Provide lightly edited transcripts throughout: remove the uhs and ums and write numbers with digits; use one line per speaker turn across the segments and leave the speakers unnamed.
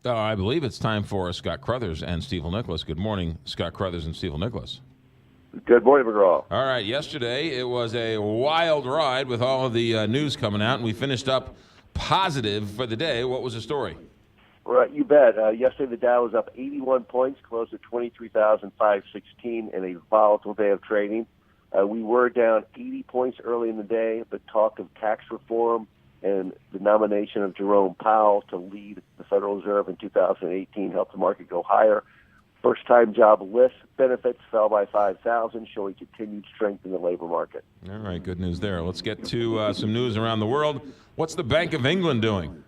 I believe it's time for Scott Crothers and Stifel Nicholas. Good morning, Scott Crothers and Stifel Nicholas.
Good morning, McGraw.
All right, yesterday it was a wild ride with all of the news coming out, and we finished up positive for the day. What was the story?
Right, you bet. Yesterday the Dow was up 81 points, closed at 23,516 in a volatile day of trading. We were down 80 points early in the day, but talk of tax reform and the nomination of Jerome Powell to lead the Federal Reserve in 2018 helped the market go higher. First-time job list benefits fell by 5,000, showing continued strength in the labor market.
All right, good news there. Let's get to some news around the world. What's the Bank of England doing?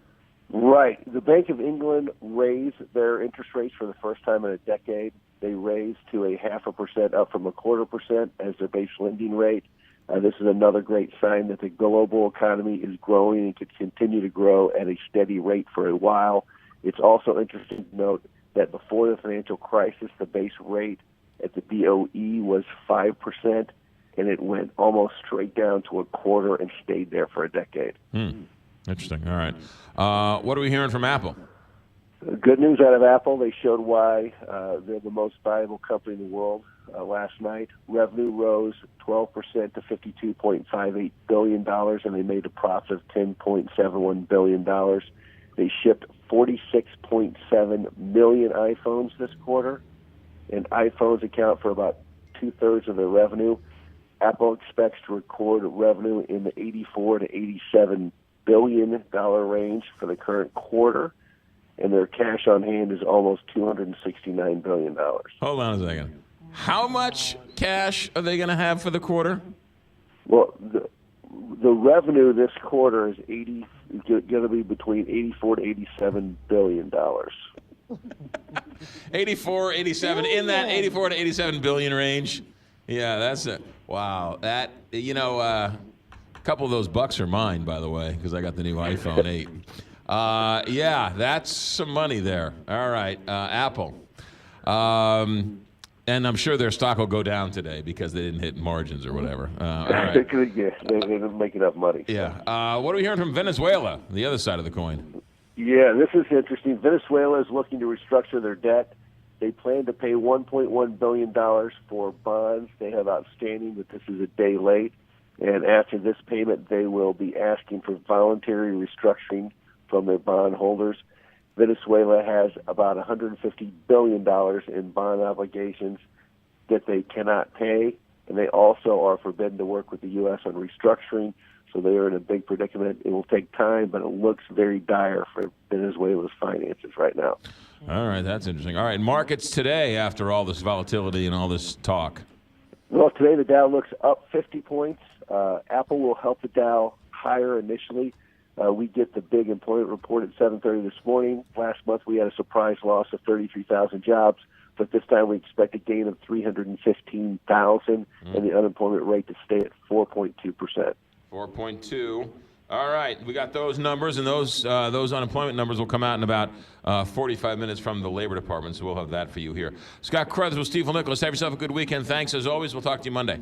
Right. The Bank of England raised their interest rates for the first time in a decade. They raised to 0.5%, up from 0.25% as their base lending rate. This is another great sign that the global economy is growing and could continue to grow at a steady rate for a while. It's also interesting to note that before the financial crisis, the base rate at the BOE was 5%, and it went almost straight down to 0.25% and stayed there for a decade.
Interesting. All right. What are we hearing from Apple?
Good news out of Apple. They showed why they're the most valuable company in the world last night. Revenue rose 12% to $52.58 billion, and they made a profit of $10.71 billion. They shipped 46.7 million iPhones this quarter, and iPhones account for about two-thirds of their revenue. Apple expects to record revenue in the $84 to $87 billion range for the current quarter, and their cash on hand is almost $269 billion.
Hold on a second. How much cash are they going to have for the quarter?
Well, the revenue this quarter is going to be between $84 to $87 billion.
84, 87, in that 84 to 87 billion range. Yeah, that's it. Wow. That, a couple of those bucks are mine, by the way, because I got the new iPhone 8. Yeah, that's some money there. All right, Apple. And I'm sure their stock will go down today because they didn't hit margins or whatever. All right.
They didn't make enough money.
Yeah. What are we hearing from Venezuela, the other side of the coin?
Yeah, this is interesting. Venezuela is looking to restructure their debt. They plan to pay $1.1 billion for bonds they have outstanding, but this is a day late. And after this payment, they will be asking for voluntary restructuring from their bondholders. Venezuela has about $150 billion in bond obligations that they cannot pay, and they also are forbidden to work with the U.S. on restructuring, so they are in a big predicament. It will take time, but it looks very dire for Venezuela's finances right now.
All right, that's interesting. All right, markets today after all this volatility and all this talk.
Well, today the Dow looks up 50 points. Apple will help the Dow higher initially. We get the big employment report at 7:30 this morning. Last month we had a surprise loss of 33,000 jobs, but this time we expect a gain of 315,000 and the unemployment rate to stay at 4.2%.
4.2. All right, we got those numbers, and those unemployment numbers will come out in about 45 minutes from the Labor Department, so we'll have that for you here. Scott Crothers with Stifel Nicholas. Have yourself a good weekend. Thanks, as always. We'll talk to you Monday.